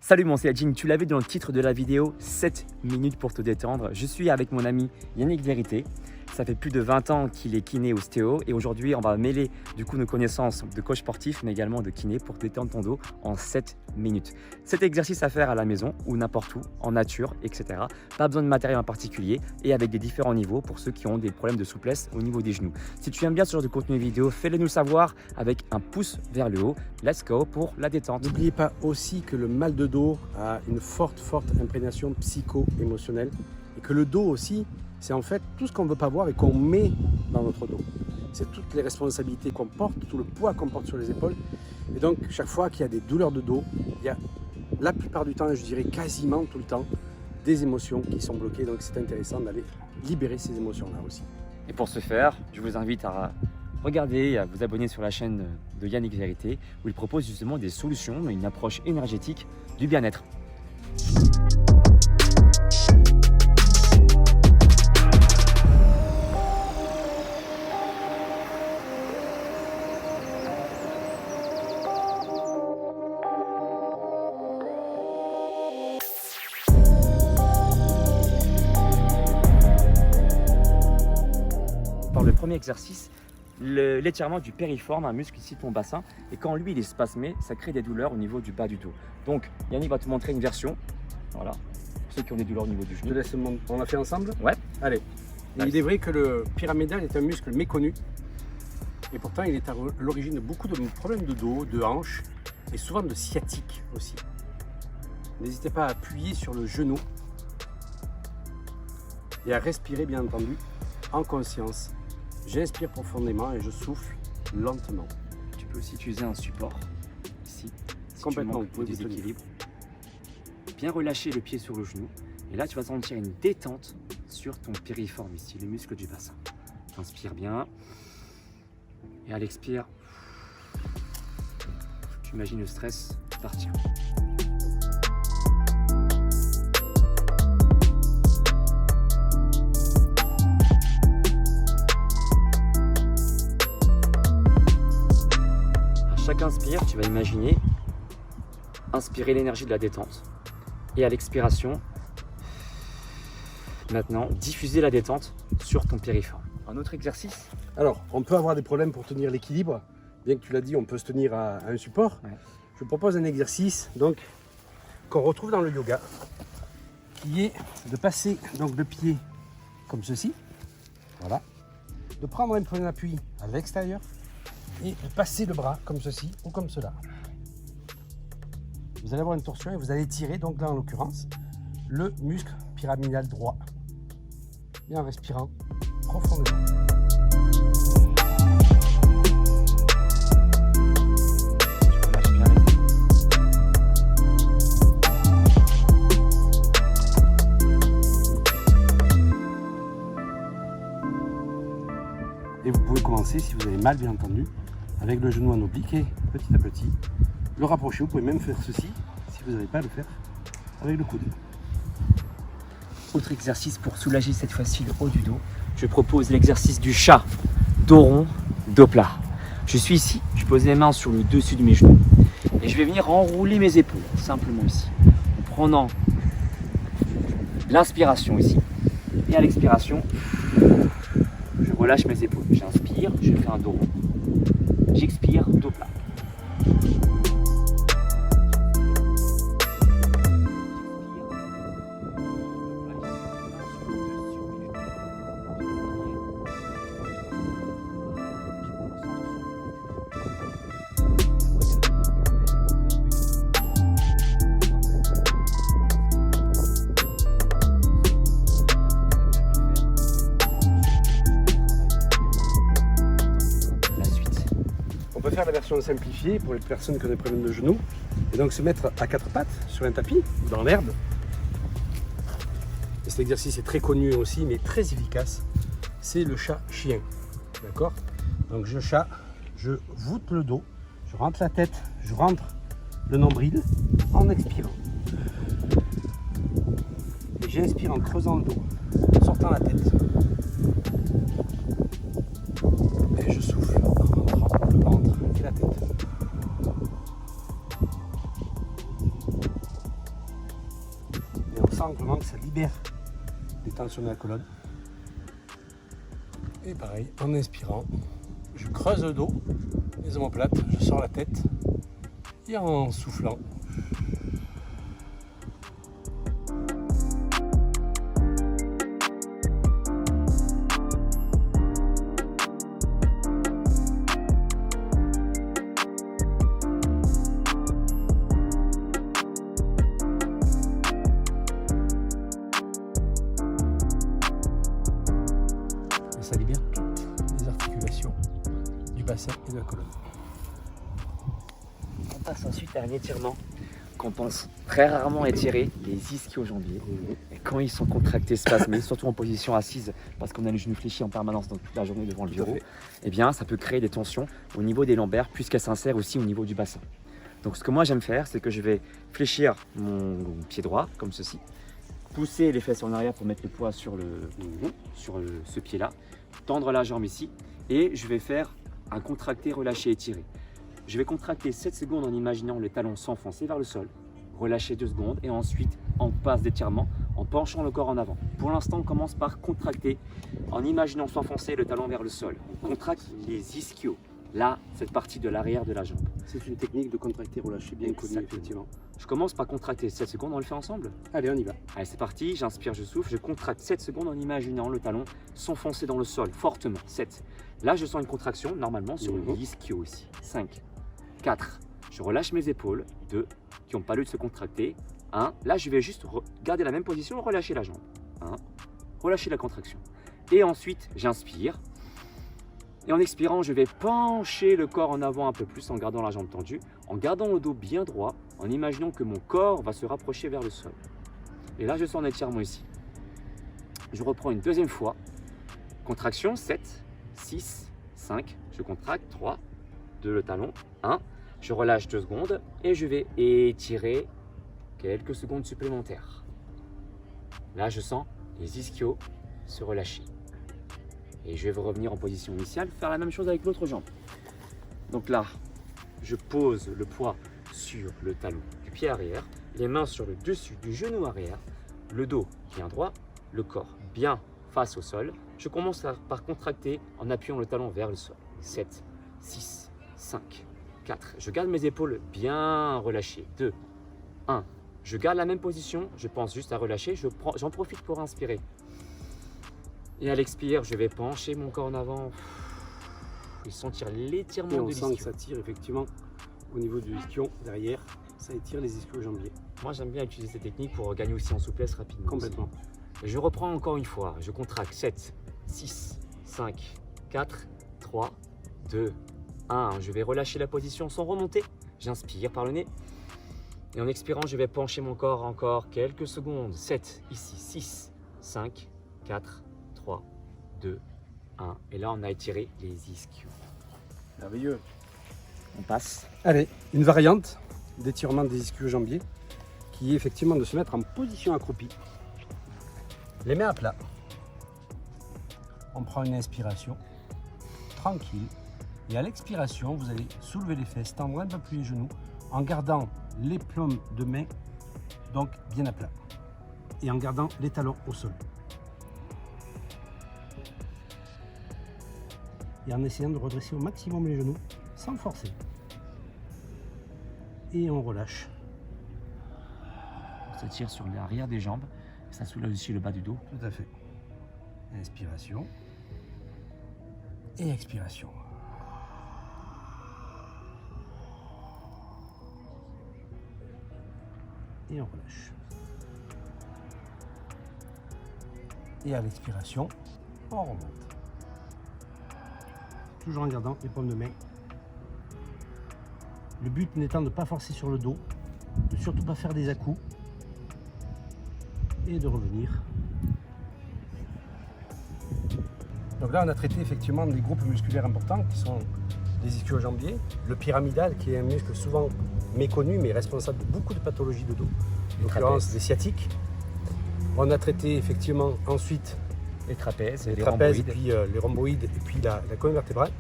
Salut mon Céline, tu l'as vu dans le titre de la vidéo, 7 minutes pour te détendre. Je suis avec mon ami Yannick Vérité. Ça fait plus de 20 ans qu'il est kiné ostéo et aujourd'hui on va mêler du coup nos connaissances de coach sportif mais également de kiné pour détendre ton dos en 7 minutes. Cet exercice à faire à la maison ou n'importe où, en nature, etc. Pas besoin de matériel en particulier et avec des différents niveaux pour ceux qui ont des problèmes de souplesse au niveau des genoux. Si tu aimes bien ce genre de contenu vidéo, fais-le nous savoir avec un pouce vers le haut. Let's go pour la détente. N'oubliez pas aussi que le mal de dos a une forte imprégnation psycho-émotionnelle et que le dos aussi, c'est en fait tout ce qu'on ne veut pas voir et qu'on met dans notre dos. C'est toutes les responsabilités qu'on porte, tout le poids qu'on porte sur les épaules. Et donc, chaque fois qu'il y a des douleurs de dos, il y a la plupart du temps, je dirais quasiment tout le temps, des émotions qui sont bloquées. Donc, c'est intéressant d'aller libérer ces émotions-là aussi. Et pour ce faire, je vous invite à regarder et à vous abonner sur la chaîne de Yannick Vérité où il propose justement des solutions, une approche énergétique du bien-être. Le premier exercice, l'étirement du périforme, un muscle ici de ton bassin, et quand lui il est spasmé, ça crée des douleurs au niveau du bas du dos. Donc Yannick va te montrer une version, voilà, pour ceux qui ont des douleurs au niveau du genou. Je te laisse on l'a fait ensemble? Ouais. Allez. Nice. Il est vrai que le pyramidal est un muscle méconnu, et pourtant il est à l'origine de beaucoup de problèmes de dos, de hanches, et souvent de sciatique aussi. N'hésitez pas à appuyer sur le genou, et à respirer bien entendu, en conscience. J'inspire profondément et je souffle lentement. Tu peux aussi utiliser un support ici, si Complètement, tu vous pouvez des vous tenir. équilibres. Bien relâcher le pied sur le genou. Et là, tu vas sentir une détente sur ton périforme ici, le muscle du bassin. Inspire bien. Et à l'expire, tu imagines le stress partir. Chaque inspire, tu vas imaginer inspirer l'énergie de la détente. Et à l'expiration, maintenant, diffuser la détente sur ton périforme. Un autre exercice. Alors, on peut avoir des problèmes pour tenir l'équilibre. Bien que tu l'as dit, on peut se tenir à un support. Ouais. Je vous propose un exercice donc qu'on retrouve dans le yoga, qui est de passer donc le pied comme ceci. Voilà. De prendre un point d'appui à l'extérieur. Et de passer le bras comme ceci ou comme cela. Vous allez avoir une torsion et vous allez tirer, donc là en l'occurrence, le muscle pyramidal droit. Et en respirant profondément. Et vous pouvez commencer, si vous avez mal bien entendu, avec le genou en oblique et petit à petit le rapprocher. Vous pouvez même faire ceci si vous n'avez pas à le faire avec le coude. Autre exercice pour soulager cette fois-ci le haut du dos. Je propose l'exercice du chat, dos rond, dos plat. Je suis ici, je pose les mains sur le dessus de mes genoux et je vais venir enrouler mes épaules, simplement ici, en prenant l'inspiration ici et à l'expiration, je relâche mes épaules. J'inspire, je fais un dos rond. J'expire, dos plat. On peut faire la version simplifiée pour les personnes qui ont des problèmes de genoux et donc se mettre à quatre pattes sur un tapis ou dans l'herbe. Et cet exercice est très connu aussi mais très efficace. C'est le chat-chien. D'accord? Donc je chat, je voûte le dos, je rentre la tête, je rentre le nombril en expirant. Et j'inspire en creusant le dos, en sortant la tête. Et je souffle en rentrant le ventre et la tête. sent vraiment que ça libère les tensions de la colonne. Et pareil, en inspirant, je creuse le dos, les omoplates, je sors la tête et en soufflant, ça libère toutes les articulations du bassin et de la colonne. On passe ensuite à un étirement qu'on pense très rarement étirer, les ischio-jambiers. Et quand ils sont contractés, spasmés, surtout en position assise, parce qu'on a les genoux fléchis en permanence donc toute la journée devant le bureau, eh bien ça peut créer des tensions au niveau des lombaires puisqu'elles s'insèrent aussi au niveau du bassin. Donc ce que moi j'aime faire, c'est que je vais fléchir mon pied droit comme ceci, pousser les fesses en arrière pour mettre le poids sur ce pied-là, tendre la jambe ici et je vais faire un contracté, relâché, étiré. Je vais contracter 7 secondes en imaginant le talon s'enfoncer vers le sol, relâcher 2 secondes et ensuite en passe d'étirement en penchant le corps en avant. Pour l'instant, on commence par contracter en imaginant s'enfoncer le talon vers le sol. On contracte les ischios, là, cette partie de l'arrière de la jambe. C'est une technique de contracter, relâcher bien connue, effectivement. Je commence par contracter 7 secondes, on le fait ensemble? Allez, on y va. Allez, c'est parti, j'inspire, je souffle, je contracte 7 secondes en imaginant le talon s'enfoncer dans le sol, fortement. 7. Là, je sens une contraction, normalement, sur l'ischio ici. 5, 4, je relâche mes épaules. 2, qui n'ont pas lieu de se contracter. 1, là, je vais juste garder la même position, relâcher la jambe. 1, relâcher la contraction. Et ensuite, j'inspire. Et en expirant, je vais pencher le corps en avant un peu plus en gardant la jambe tendue, en gardant le dos bien droit, en imaginant que mon corps va se rapprocher vers le sol. Et là, je sens un étirement ici. Je reprends une deuxième fois. Contraction, 7, 6, 5, je contracte, 3, 2 le talon, 1, je relâche 2 secondes et je vais étirer quelques secondes supplémentaires. Là, je sens les ischios se relâcher. Et je vais revenir en position initiale, faire la même chose avec l'autre jambe. Donc là, je pose le poids sur le talon du pied arrière, les mains sur le dessus du genou arrière, le dos bien droit, le corps bien face au sol. Je commence par contracter en appuyant le talon vers le sol. 7, 6, 5, 4. Je garde mes épaules bien relâchées. 2, 1. Je garde la même position, je pense juste à relâcher. J'en profite pour inspirer. Et à l'expire, je vais pencher mon corps en avant et sentir l'étirement de l'ischio. On sent que ça tire effectivement au niveau du ischio derrière, ça étire les ischio-jambiers. Moi, j'aime bien utiliser cette technique pour gagner aussi en souplesse rapidement. Complètement. Et je reprends encore une fois. Je contracte 7, 6, 5, 4, 3, 2, 1. Je vais relâcher la position sans remonter. J'inspire par le nez. Et en expirant, je vais pencher mon corps encore quelques secondes. 7, ici, 6, 5, 4, 3, 2, 1. Et là, on a étiré les ischios. Merveilleux. On passe. Allez, une variante d'étirement des ischio-jambiers qui est effectivement de se mettre en position accroupie. Les mains à plat. On prend une inspiration, tranquille. Et à l'expiration, vous allez soulever les fesses, tendre un peu plus les genoux en gardant les paumes de main donc bien à plat. Et en gardant les talons au sol. Et en essayant de redresser au maximum les genoux sans forcer. Et on relâche. On s'étire sur l'arrière des jambes. Ça soulève aussi le bas du dos. Tout à fait. Inspiration. Et expiration. Et on relâche. Et à l'expiration, on remonte. Toujours en gardant les paumes de main. Le but n'étant de ne pas forcer sur le dos, de surtout pas faire des à-coups et de revenir. Donc là, on a traité effectivement des groupes musculaires importants qui sont les ischio-jambiers, le pyramidal qui est un muscle souvent méconnu mais responsable de beaucoup de pathologies de dos, en l'occurrence des sciatiques. On a traité effectivement ensuite les trapèzes, les puis les rhomboïdes et puis la colonne vertébrale.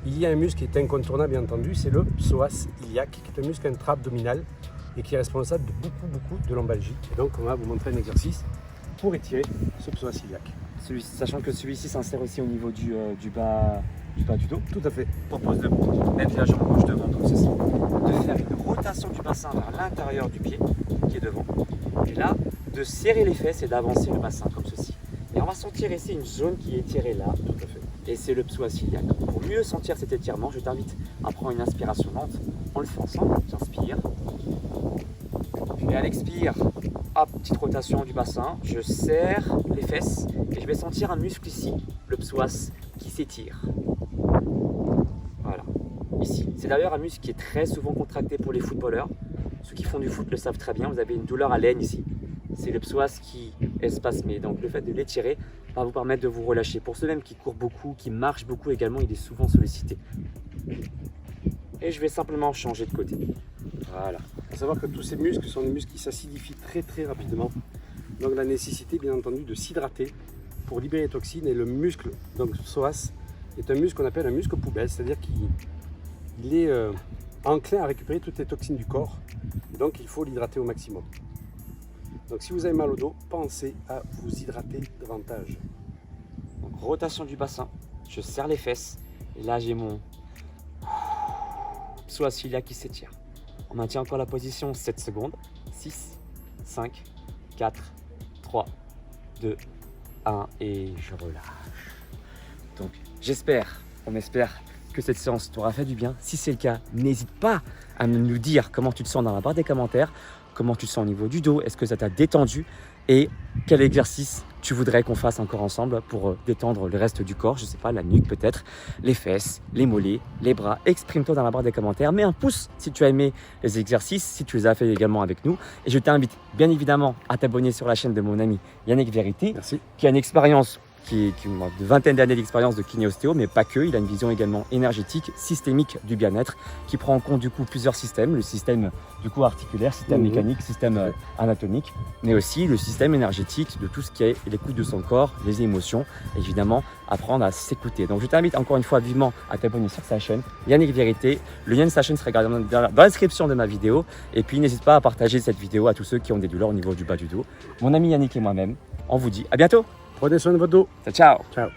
Il y a un muscle qui est incontournable bien entendu, c'est le psoas iliaque, qui est un muscle intra-abdominal et qui est responsable de beaucoup de lombalgie. Et donc on va vous montrer un exercice pour étirer ce psoas iliaque. Sachant que celui-ci s'insère aussi au niveau du bas du dos. Tout à fait. Je propose de mettre la jambe gauche devant comme ceci, de faire une rotation du bassin vers l'intérieur du pied qui est devant, et là de serrer les fesses et d'avancer le bassin comme ceci. Et on va sentir ici une zone qui est étirée là, Tout à fait. et c'est le psoas iliaque. Pour mieux sentir cet étirement, je t'invite à prendre une inspiration lente. On le fait ensemble. J'inspire. Puis à l'expire, hop, petite rotation du bassin. Je serre les fesses et je vais sentir un muscle ici, le psoas, qui s'étire. Voilà, ici. C'est d'ailleurs un muscle qui est très souvent contracté pour les footballeurs. Ceux qui font du foot le savent très bien. Vous avez une douleur à l'aine ici. C'est le psoas qui est spasmé. Donc le fait de l'étirer va vous permettre de vous relâcher. Pour ceux même qui courent beaucoup, qui marchent beaucoup également, il est souvent sollicité. Et je vais simplement changer de côté. Voilà. Il faut savoir que tous ces muscles sont des muscles qui s'acidifient très rapidement. Donc la nécessité bien entendu de s'hydrater pour libérer les toxines. Et le muscle, donc psoas, est un muscle qu'on appelle un muscle poubelle, c'est-à-dire qu'il est enclin à récupérer toutes les toxines du corps. Et donc il faut l'hydrater au maximum. Donc si vous avez mal au dos, pensez à vous hydrater davantage. Donc, rotation du bassin, je serre les fesses et là j'ai mon psoas iliaque qui s'étire. On maintient encore la position 7 secondes. 6, 5, 4, 3, 2, 1 et je relâche. Donc on espère que cette séance t'aura fait du bien. Si c'est le cas, n'hésite pas à nous dire comment tu te sens dans la barre des commentaires, comment tu te sens au niveau du dos, est-ce que ça t'a détendu et quel exercice tu voudrais qu'on fasse encore ensemble pour détendre le reste du corps, je sais pas, la nuque peut-être, les fesses, les mollets, les bras. Exprime-toi dans la barre des commentaires, mets un pouce si tu as aimé les exercices, si tu les as fait également avec nous. Et je t'invite bien évidemment à t'abonner sur la chaîne de mon ami Yannick Vérité, Merci. qui a une expérience qui a de vingtaine d'années d'expérience de kiné-ostéo, mais pas que. Il a une vision également énergétique, systémique du bien-être, qui prend en compte du coup plusieurs systèmes, le système du coup articulaire, système mécanique, système anatomique, mais aussi le système énergétique de tout ce qui est l'écoute de son corps, les émotions, évidemment apprendre à s'écouter. Donc je t'invite encore une fois vivement à t'abonner sur sa chaîne, Yannick Vérité. Le lien de sa chaîne sera dans la description de ma vidéo. Et puis n'hésite pas à partager cette vidéo à tous ceux qui ont des douleurs au niveau du bas du dos. Mon ami Yannick et moi-même, on vous dit à bientôt. Prenez soin de votre dos. Ciao. Ciao.